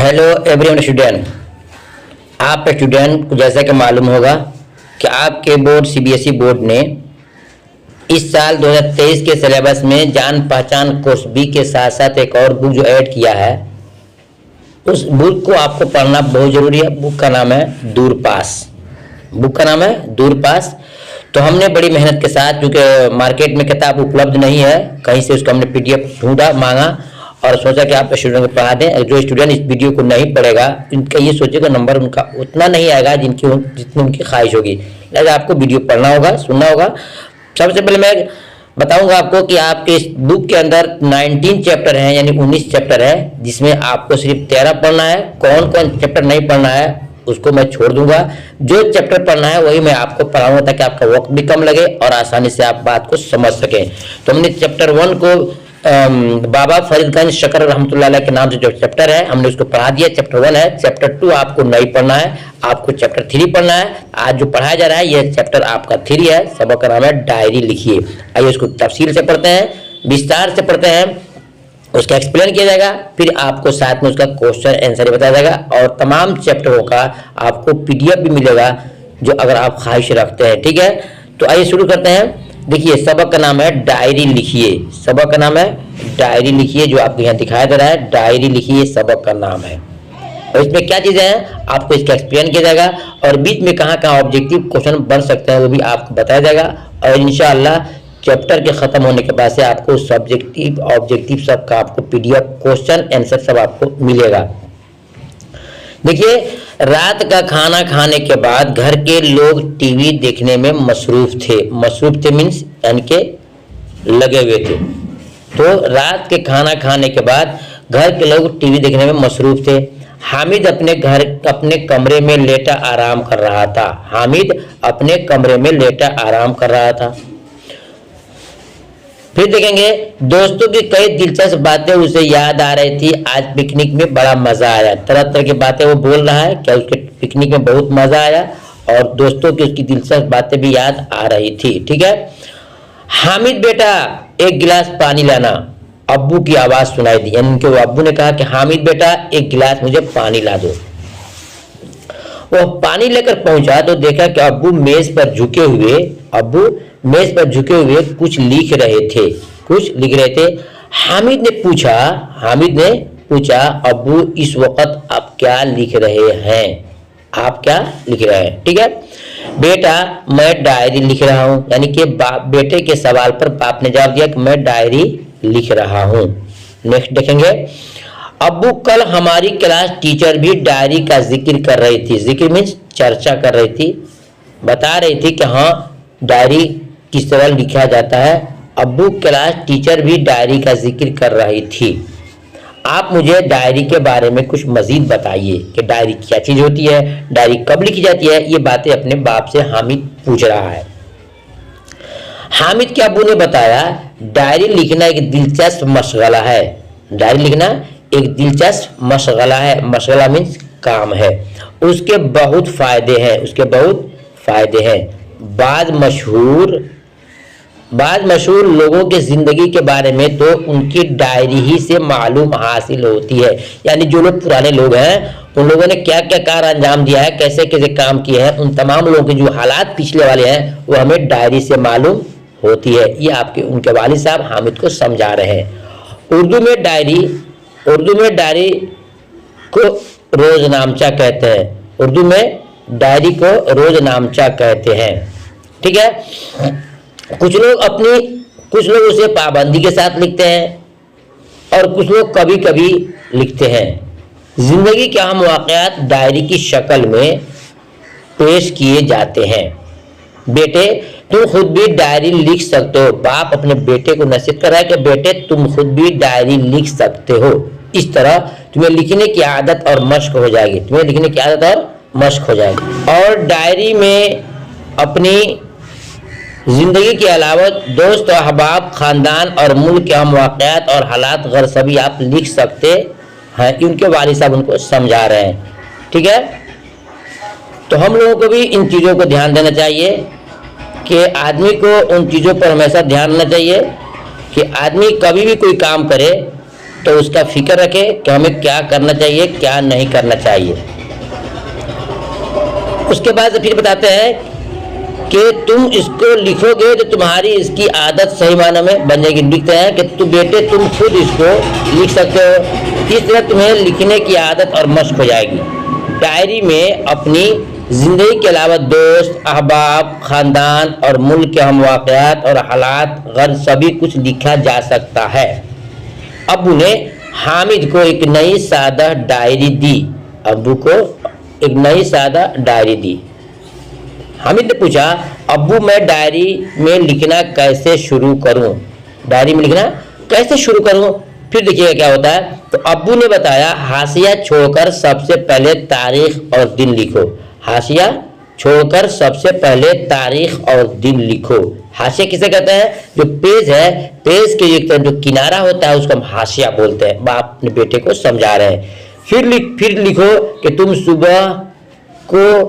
Hello everyone student. आप student को जैसा कि मालूम होगा कि आपके बोर्ड सीबीएसई बोर्ड ने इस साल 2023 के सिलेबस में जान पहचान कोर्स बी के साथ साथ एक और बुक जो ऐड किया है, उस बुक को आपको पढ़ना बहुत ज़रूरी है। बुक का नाम है दूरपास। बुक का नाम है दूरपास। तो हमने बड़ी मेहनत के साथ, क्योंकि मार्केट में किताब उपलब्ध नहीं है, कहीं से उसका हमने पीडीएफ ढूंढा, मांगा और सोचा कि आप स्टूडेंट को पढ़ा दें। जो स्टूडेंट इस वीडियो को नहीं पढ़ेगा, इनका ये सोचेगा नंबर उनका उतना नहीं आएगा जितनी उनकी ख्वाहिश होगी। लिहाजा आपको वीडियो पढ़ना होगा, सुनना होगा। सबसे पहले मैं बताऊंगा आपको कि आपके इस बुक के अंदर 19 चैप्टर हैं, यानी 19 चैप्टर है, जिसमें आपको सिर्फ 13 पढ़ना है। कौन कौन चैप्टर नहीं पढ़ना है उसको मैं छोड़ दूंगा। जो चैप्टर पढ़ना है वही मैं आपको पढ़ाऊंगा, ताकि आपका वक्त भी कम लगे और आसानी से आप बात को समझ सकें। तो हमने चैप्टर 1 को बाबा फरीदगंज शकर रहमतुल्लाह अलैह के नाम से जो चैप्टर है, हमने उसको पढ़ा दिया। चैप्टर 1 है। चैप्टर 2 आपको नहीं पढ़ना है, आपको चैप्टर 3 पढ़ना है। आज जो पढ़ाया जा रहा है यह चैप्टर आपका 3 है। सबक का नाम है डायरी लिखिए। आइए उसको तफसील से पढ़ते हैं, विस्तार से पढ़ते हैं, उसका एक्सप्लेन किया जाएगा, फिर आपको साथ में उसका क्वेश्चन आंसर बताया जाएगा और तमाम चैप्टरों का आपको पीडीएफ भी मिलेगा, जो अगर आप ख्वाहिश रखते हैं। ठीक है, तो आइए शुरू करते हैं। देखिए, सबक का नाम है डायरी लिखिए। सबक का नाम है डायरी लिखिए, जो आपको यहाँ दिखाया जा रहा है। डायरी लिखिए सबक का नाम है। और इसमें क्या चीज़ें हैं आपको इसका एक्सप्लेन किया जाएगा, और बीच में कहाँ कहाँ ऑब्जेक्टिव क्वेश्चन बन सकते हैं वो भी आपको बताया जाएगा। और इंशाअल्लाह चैप्टर के खत्म होने के बाद से आपको सब्जेक्टिव ऑब्जेक्टिव सब का आपको पीडीएफ क्वेश्चन आंसर सब आपको मिलेगा। देखिए, रात का खाना खाने के बाद घर के लोग टीवी देखने में मसरूफ थे। मसरूफ थे मीन्स यानी के लगे हुए थे। तो रात के खाना खाने के बाद घर के लोग टीवी देखने में मसरूफ थे। हामिद अपने कमरे में लेटा आराम कर रहा था। हामिद अपने कमरे में लेटा आराम कर रहा था। फिर देखेंगे, दोस्तों की कई दिलचस्प बातें उसे याद आ रही थी। आज पिकनिक में बड़ा मजा आया। तरह तरह की बातें वो बोल रहा है, क्या उसके पिकनिक में बहुत मजा आया, और दोस्तों की उसकी दिलचस्प बातें भी याद आ रही थी। ठीक है। हामिद बेटा एक गिलास पानी लाना। अब्बू की आवाज सुनाई दी, यानी कि वो अब्बू ने कहा कि हामिद बेटा एक गिलास मुझे पानी ला दो। वो पानी लेकर पहुंचा तो देखा कि अब्बू मेज पर झुके हुए कुछ लिख रहे थे। हामिद ने पूछा अब्बू इस वक्त आप क्या लिख रहे हैं? ठीक है। बेटा मैं डायरी लिख रहा हूं, यानी कि बेटे के सवाल पर बाप ने जवाब दिया कि मैं डायरी लिख रहा हूं। नेक्स्ट देखेंगे, अब्बू कल हमारी क्लास टीचर भी डायरी का जिक्र कर रही थी। जिक्र मीन्स चर्चा कर रही थी, बता रही थी कि हाँ डायरी किस तरह लिखा जाता है। अब्बू क्लास टीचर भी डायरी का जिक्र कर रही थी। आप मुझे डायरी के बारे में कुछ मजीद बताइए कि डायरी क्या चीज होती है, डायरी कब लिखी जाती है। ये बातें अपने बाप से हामिद पूछ रहा है। हामिद के अब्बू ने बताया डायरी लिखना एक दिलचस्प मशगला है। डायरी लिखना एक दिलचस्प मशगला है। मशगला मीन्स काम है। उसके बहुत फायदे हैं। बाद मशहूर लोगों की जिंदगी के बारे में तो उनकी डायरी ही से मालूम हासिल होती है। यानी जो लोग पुराने लोग हैं, उन लोगों ने क्या क्या कार्य अंजाम दिया है, कैसे कैसे काम किए हैं, उन तमाम लोगों के जो हालात पिछले वाले हैं वो हमें डायरी से मालूम होती है। ये आपके उनके वालिद साहब हामिद को समझा रहे हैं। उर्दू में डायरी को रोजनामचा कहते हैं। उर्दू में डायरी को रोजनामचा कहते हैं। ठीक है। कुछ लोग उसे पाबंदी के साथ लिखते हैं और कुछ लोग कभी कभी लिखते हैं। जिंदगी के अहम वाक़यात डायरी की शक्ल में पेश किए जाते हैं। बेटे तुम खुद भी डायरी लिख सकते हो। बाप अपने बेटे को नसीहत कर रहा है कि बेटे तुम खुद भी डायरी लिख सकते हो। इस तरह तुम्हें लिखने की आदत और मश्क हो जाएगी। और डायरी में अपनी जिंदगी के अलावा दोस्त और अहबाब, खानदान और मुल्क के अहम वाक़यात और हालात गैर सभी आप लिख सकते हैं। उनके वालिद साहब उनको समझा रहे हैं। ठीक है। तो हम लोगों को भी इन चीज़ों को ध्यान देना चाहिए कि आदमी को उन चीज़ों पर हमेशा ध्यान देना चाहिए कि आदमी कभी भी कोई काम करे तो उसका फिक्र रखें कि हमें क्या करना चाहिए, क्या नहीं करना चाहिए। उसके बाद फिर बताते हैं कि तुम इसको लिखोगे तो तुम्हारी इसकी आदत सही मायने में बन जाएगी। लिखते हैं कि तुम बेटे तुम खुद इसको लिख सकते हो, इस तरह तुम्हें लिखने की आदत और मशक हो जाएगी। डायरी में अपनी जिंदगी के अलावा दोस्त, अहबाब, खानदान और मुल्क के हम वाक़यात और हालात गर्ज सभी कुछ लिखा जा सकता है। अब्बू ने हामिद को एक नई सादा डायरी दी। अब्बू को एक नई सादा डायरी दी। हामिद ने पूछा, अब्बू मैं डायरी में लिखना कैसे शुरू करूं? डायरी में लिखना कैसे शुरू करूं? फिर देखिएगा क्या होता है। तो अब्बू ने बताया, हाशिया छोड़कर सबसे पहले तारीख और दिन लिखो। हाशिया छोड़कर सबसे पहले तारीख और दिन लिखो। हाशिया किसे कहते हैं? जो पेज है, पेज के एक तरफ जो किनारा होता है उसको हम हाशिया बोलते हैं। बाप अपने बेटे को समझा रहे हैं। फिर लिखो कि तुम सुबह को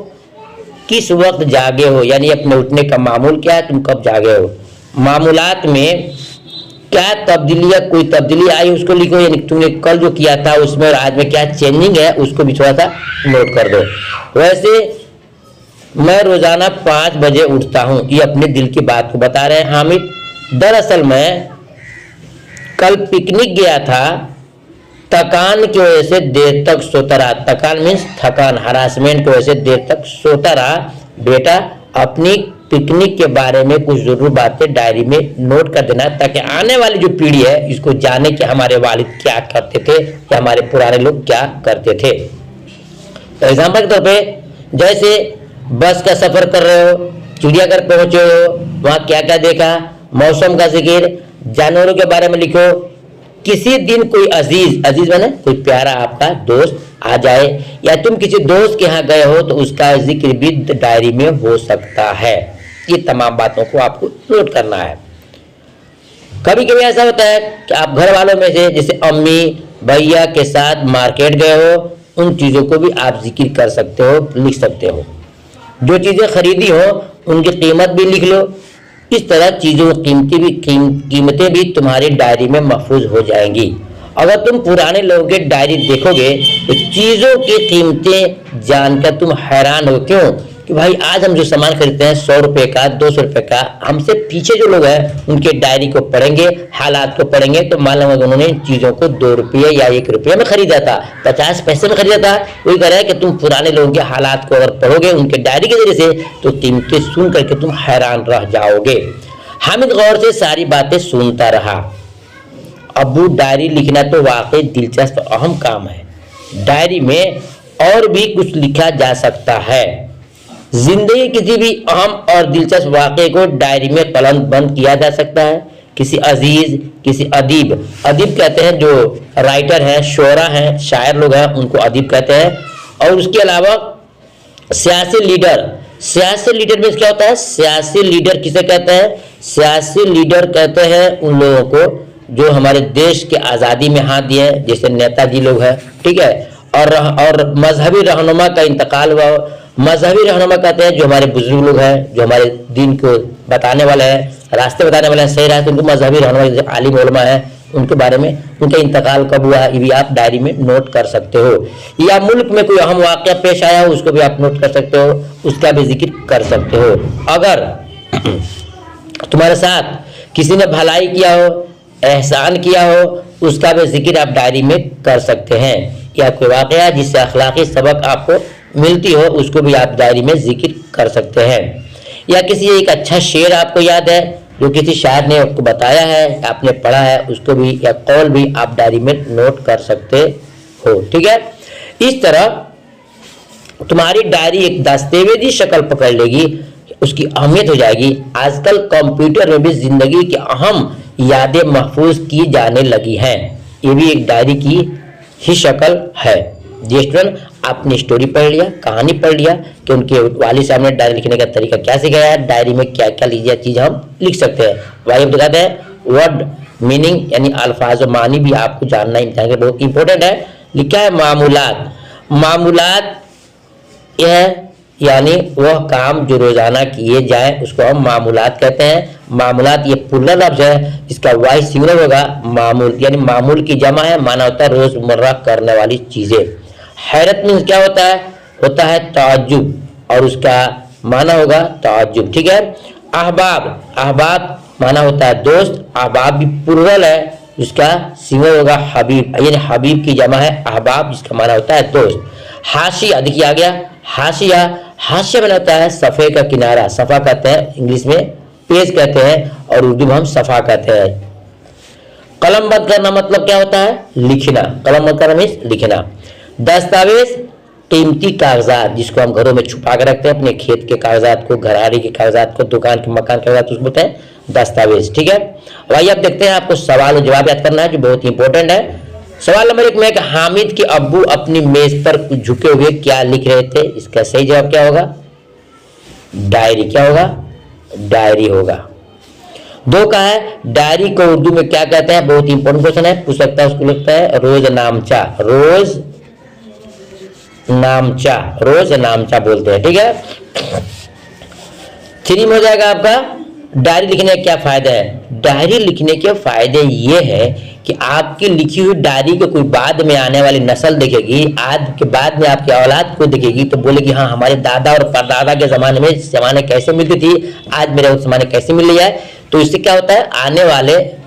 किस वक्त जागे हो, यानी अपने उठने का मामूल क्या है, तुम कब जागे हो। मामूलात में क्या तब्दीलियाँ, कोई तब्दीली आई उसको लिखो, यानी तुमने कल जो किया था उसमें और आज में क्या चेंजिंग है उसको भी थोड़ा सा नोट कर दो। वैसे मैं रोजाना 5 बजे उठता हूँ, ये अपने दिल की बात को बता रहे हैं हामिद। दरअसल मैं कल पिकनिक गया था, थकान की वजह से देर तक सोता रहा। थकान मीन्स थकान, हरासमेंट की वजह से देर तक सोता रहा। बेटा अपनी पिकनिक के बारे में कुछ जरूर बातें डायरी में नोट कर देना, ताकि आने वाली जो पीढ़ी है इसको जाने कि हमारे वालिद क्या करते थे या हमारे पुराने लोग क्या करते थे। तो एग्जाम्पल के तौर पे, जैसे बस का सफर कर रहे हो, चिड़ियाघर पहुंचे हो, वहां क्या क्या देखा, मौसम का जिक्र, जानवरों के बारे में लिखो। किसी दिन कोई अजीज माने कोई प्यारा आपका दोस्त आ जाए, या तुम किसी दोस्त के यहाँ गए हो तो उसका जिक्र भी डायरी में हो सकता है। ये तमाम बातों को आपको नोट करना है। कभी कभी ऐसा होता है कि आप घर वालों में से जैसे अम्मी भैया के साथ मार्केट गए हो, उन चीज़ों को भी आप जिक्र कर सकते हो, लिख सकते हो। जो चीज़ें खरीदी हो उनकी कीमत भी लिख लो। इस तरह चीज़ों कीमतें भी तुम्हारी डायरी में महफूज हो जाएंगी। अगर तुम पुराने लोगों की डायरी देखोगे तो चीज़ों की कीमतें जानकर तुम हैरान हो। क्यों? कि भाई आज हम जो सामान खरीदते हैं 100 रुपये का, 200 रुपये का, हमसे पीछे जो लोग हैं उनके डायरी को पढ़ेंगे, हालात को पढ़ेंगे तो मालूम होगा उन्होंने इन चीज़ों को 2 रुपये या 1 रुपये में खरीदा था, 50 पैसे में खरीदा था। वही कह रहा है कि तुम पुराने लोगों के हालात को अगर पढ़ोगे उनके डायरी के जरिए से तो कीमतें सुन करके तुम हैरान रह जाओगे। हामिद गौर से सारी बातें सुनता रहा। अब्बू डायरी लिखना तो वाकई दिलचस्प अहम काम है। डायरी में और भी कुछ लिखा जा सकता है। जिंदगी किसी भी अहम और दिलचस्प वाक़े को डायरी में कलम बंद किया जा सकता है। किसी अजीज, किसी अदीब, अदीब कहते हैं जो राइटर हैं, शोरा हैं, शायर लोग हैं, उनको अदीब कहते हैं। और उसके अलावा सियासी लीडर, सियासी लीडर में क्या होता है? सियासी लीडर किसे कहते हैं? सियासी लीडर कहते हैं उन लोगों को जो हमारे देश के आज़ादी में हाथ दिए, जैसे नेताजी लोग हैं, ठीक है। और मजहबी रहनुमा का इंतकाल हुआ। मजहबी रहनुमा कहते हैं जो हमारे बुजुर्ग लोग हैं, जो हमारे दीन को बताने वाले हैं, रास्ते बताने वाले हैं, सही रास्ते, उनको मजहबी रहनुमा, जैसे आलिम उलमा है, उनके बारे में उनका इंतकाल कब हुआ ये भी आप डायरी में नोट कर सकते हो। या मुल्क में कोई अहम वाक़या पेश आया हो उसको भी आप नोट कर सकते हो, उसका भी जिक्र कर सकते हो। अगर तुम्हारे साथ किसी ने भलाई किया हो, एहसान किया हो, उसका भी जिक्र आप डायरी में कर सकते हैं। या कोई वाक़या जिससे अखलाकी सबक आपको मिलती हो उसको भी आप डायरी में जिक्र कर सकते हैं। या किसी एक अच्छा शेर आपको याद है जो किसी शायर ने आपको बताया है, आपने पढ़ा है, उसको भी या कौल भी आप डायरी में नोट कर सकते हो। ठीक है, इस तरह तुम्हारी डायरी एक दस्तावेजी शक्ल पकड़ लेगी, उसकी अहमियत हो जाएगी। आजकल कंप्यूटर में भी जिंदगी की अहम यादें महफूज की जाने लगी हैं। ये भी एक डायरी की ही शक्ल है। जी स्टूडेंट, आपने स्टोरी पढ़ लिया, कहानी पढ़ लिया कि उनके वालिद साहब ने डायरी लिखने का तरीका क्या सिखाया है, डायरी में क्या क्या लीजिए चीज़ हम लिख सकते हैं। वही हम दिखाते हैं वर्ड मीनिंग यानी अल्फाज और मानी भी आपको जानना इम्तिहान के बहुत इंपॉर्टेंट है। लिखा है मामूलात। मामूलात यह यानी वह काम जो रोजाना किए जाए उसको हम मामूलात कहते हैं। मामूलात ये प्लुरल लफ्ज है, इसका वाई सिंगुलर होगा मामूल, यानी मामूल की जमा है, माना होता है रोजमर्रा करने वाली चीजें। हैरत मीन्स क्या होता है ताज्जुब, और उसका माना होगा ताज्जुब, ठीक है। अहबाब माना होता है दोस्त, अहबाब भी प्लुरल है, उसका सिंगुलर होगा हबीब, यानी हबीब की जमा है अहबाब, जिसका माना होता है दोस्त। हाशिया देखिए आ गया, हाशिया बना होता है सफ़े का किनारा, सफ़ा कहते हैं इंग्लिश में पेज कहते हैं, और उर्दू में हम सफ़ा कहते हैं। कलमबंद करना मतलब क्या होता है, लिखना, कलमबंद करना मीन्स लिखना। दस्तावेज कीमती कागजात, जिसको हम घरों में छुपा कर रखते हैं, अपने खेत के कागजात को, घराड़ी के कागजात को, दुकान के मकान के कागजात, उसको बोलते हैं दस्तावेज, ठीक है। आइए अब देखते हैं, आपको सवाल और जवाब याद करना है जो बहुत ही इंपॉर्टेंट है। सवाल नंबर 1 में कि हामिद के अब्बू अपनी मेज पर झुके हुए क्या लिख रहे थे, इसका सही जवाब क्या होगा, डायरी, क्या होगा, डायरी होगा। 2 का है डायरी को उर्दू में क्या कहते हैं, बहुत इंपॉर्टेंट क्वेश्चन है, पूछ सकता है, उसको लिखता है रोजनामचा, रोजनामचा बोलते हैं, ठीक है। 3 में हो जाएगा आपका डायरी लिखने के क्या फायदे हैं। डायरी लिखने के फायदे ये है कि आपकी लिखी हुई डायरी को कोई बाद में आने वाली नस्ल देखेगी, आज के बाद में आपकी औलाद को देखेगी, तो बोलेगी हाँ हमारे दादा और परदादा के जमाने में जमाने कैसे मिलती थी, आज मेरे उस जमाने कैसे मिल रही है। तो इससे क्या होता है, आने वाले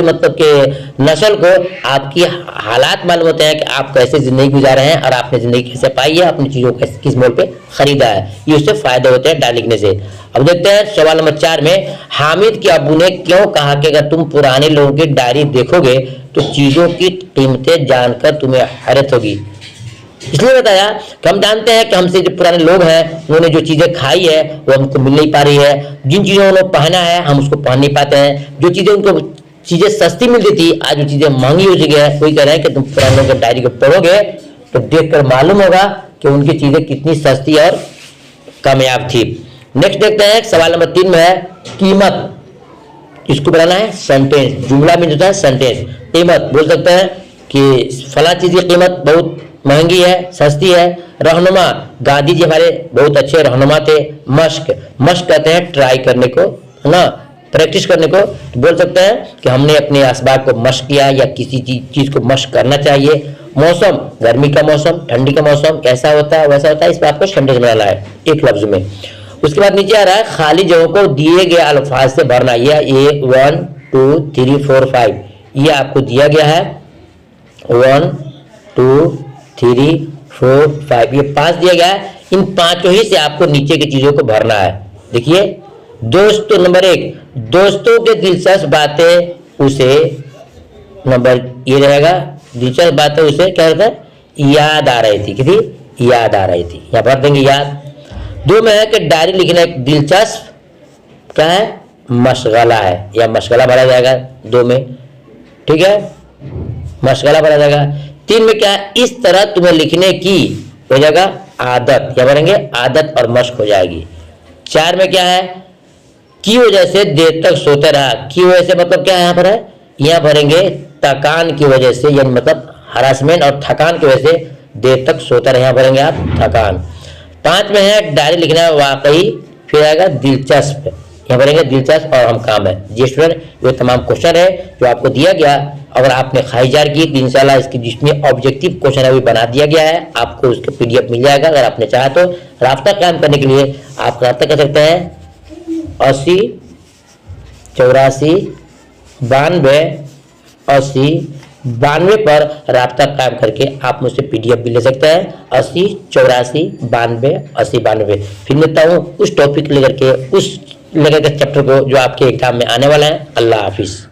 मतलब के नस्ल को आपकी हालात मालूम होते हैं कि आप कैसे जिंदगी गुजारे हैं और आपने जिंदगी कैसे पाई है, अपनी चीजों को किस मोड़ पे खरीदा है, ये उससे फायदे होते हैं डायरी लिखने से। अब देखते हैं सवाल नंबर 4 में, हामिद के अब्बू ने क्यों कहा कि अगर तुम पुराने लोगों की डायरी देखोगे तो चीजों की कीमतें जानकर तुम्हें हैरत होगी। इसलिए बताया कि हम जानते हैं कि हमसे जो पुराने लोग हैं उन्होंने जो चीजें खाई है वो हमको मिल नहीं पा रही है, जिन चीजों को उन्होंने पहना है हम उसको पहन नहीं पाते हैं, जो चीजें उनको चीजें सस्ती मिलती थी आज वो चीजें महंगी हो चुकी है। कोई कह रहे हैं कि तुम पुराने लोगों की डायरी को पढ़ोगे तो देखकर मालूम होगा कि उनकी चीजें कितनी सस्ती और कामयाब थी। नेक्स्ट देखते हैं सवाल नंबर 3 में है कीमत, इसको बनाना है सेंटेंस, जुमला में जो है सेंटेंस। कीमत बोल सकते हैं कि फला चीज की कीमत बहुत महंगी है, सस्ती है। रहनुमा, गांधी जी हमारे बहुत अच्छे रहनुमा थे। मश्क कहते हैं ट्राई करने को, है ना, प्रैक्टिस करने को। तो बोल सकते हैं कि हमने अपने असबाब को मश्क किया या किसी चीज को मश्क करना चाहिए। मौसम, गर्मी का मौसम, ठंडी का मौसम, कैसा होता है वैसा होता है, इस पर आपको सेंटेंस बनाना है एक लफ्ज में। उसके बाद नीचे आ रहा है खाली जगहों को दिए गए अल्फाज से भरना। यह 1 2 3 4 5 ये आपको दिया गया है, 1 2 3 4 5 ये 5 दिया गया है। इन 5 ही से आपको नीचे की चीजों को भरना है। देखिए दोस्तों, नंबर 1 दोस्तों के दिलचस्प बातें उसे, नंबर ये रहेगा दिलचस्प बातें उसे क्या होता है याद आ रही थी, कितनी याद आ रही थी, यहाँ भर देंगे याद। 2 में है कि डायरी लिखना एक दिलचस्प क्या है मशगला है, या मशगला भरा जाएगा 2 में, ठीक है, मशगला भरा जाएगा। 3 में क्या है इस तरह तुम्हें लिखने की हो जाएगा आदत, क्या भरेंगे आदत और मश्क हो जाएगी। 4 में क्या है की वजह से देर तक सोते रहा, की वजह से मतलब क्या है यहाँ पर है, यहाँ भरेंगे थकान की वजह से, यानी मतलब हरासमेंट और थकान की वजह से देर तक सोता रहे, यहाँ भरेंगे आप थकान। 5 में है डायरी लिखना वाकई, फिर आएगा दिलचस्प, यहाँ भरेंगे दिलचस्प और हम काम है। जी स्टूडेंट, ये तमाम क्वेश्चन है जो आपको दिया गया, अगर आपने खाईजार की तो इंशाल्लाह इसकी जिसमें ऑब्जेक्टिव क्वेश्चन है वो बना दिया गया है, आपको उसका PDF मिल जाएगा। अगर आपने चाहा तो राब्ता कायम करने के लिए आप राब्ता कर सकते हैं 80 84 92 80 92 पर राब्ता कायम करके आप मुझसे PDF भी ले सकते हैं। 80 84 92 80 92। फिर मिलता हूँ उस टॉपिक लेकर के, उस लेकर के चैप्टर को जो आपके एग्जाम में आने वाला है। अल्लाह हाफिज।